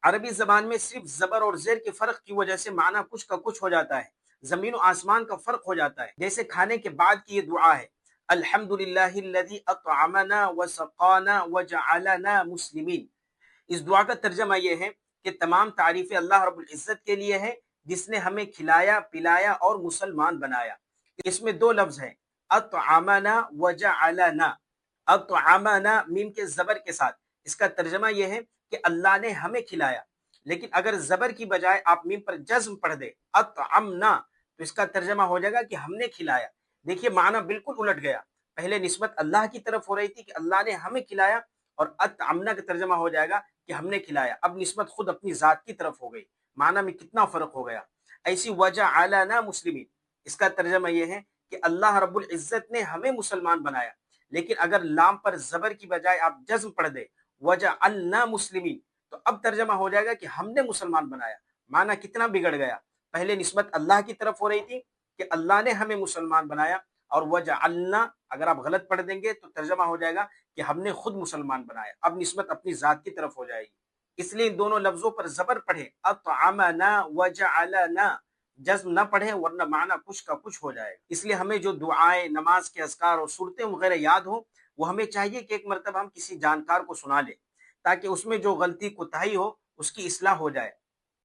عربی زبان میں صرف زبر اور زیر کے فرق کی وجہ سے معنی کچھ کا کچھ ہو جاتا ہے، زمین و آسمان کا فرق ہو جاتا ہے۔ جیسے کھانے کے بعد کی یہ دعا ہے، الحمد للہ الذی اطعمنا وسقانا وجعلنا مسلمین۔ اس دعا کا ترجمہ یہ ہے کہ تمام تعریفیں اللہ رب العزت کے لیے ہے، جس نے ہمیں کھلایا پلایا اور مسلمان بنایا۔ اس میں دو لفظ ہیں، اطعمنا وجعلنا۔ اطعمنا میم کے زبر کے ساتھ، اس کا ترجمہ یہ ہے کہ اللہ نے ہمیں کھلایا، لیکن اگر زبر کی بجائے آپ میم پر جزم پڑھ دیں اطعمنا، تو اس کا ترجمہ ہو جائے گا کہ ہم نے کھلایا۔ دیکھیے معنی بالکل الٹ گیا، پہلے نسبت اللہ کی طرف ہو رہی تھی کہ اللہ نے ہمیں کھلایا، اور اطعمنا کا ترجمہ ہو جائے گا کہ ہم نے کھلایا، اب نسبت خود اپنی ذات کی طرف ہو گئی، معنی میں کتنا فرق ہو گیا۔ ایسی وجعلنا مسلمین، اس کا ترجمہ یہ ہے کہ اللہ رب العزت نے ہمیں مسلمان بنایا، لیکن اگر لام پر زبر کی بجائے آپ جزم پڑھ دیں وجعلنا مسلمین، تو اب ترجمہ ہو جائے گا کہ ہم نے مسلمان بنایا۔ معنی کتنا بگڑ گیا، پہلے نسبت اللہ کی طرف ہو رہی تھی کہ اللہ نے ہمیں مسلمان بنایا، اور وجعلنا اگر آپ غلط پڑھ دیں گے تو ترجمہ ہو جائے گا کہ ہم نے خود مسلمان بنایا، اب نسبت اپنی ذات کی طرف ہو جائے گی۔ اس لیے ان دونوں لفظوں پر زبر پڑھیں، اطعمنا وجعلنا، جزم نہ پڑھیں ورنہ معنی کچھ کا کچھ ہو جائے گا۔ اس لیے ہمیں جو دعائیں، نماز کے اذکار اور صورتیں وغیرہ یاد ہوں، وہ ہمیں چاہیے کہ ایک مرتبہ ہم کسی جانکار کو سنا لیں، تاکہ اس میں جو غلطی کوتاہی ہو اس کی اصلاح ہو جائے۔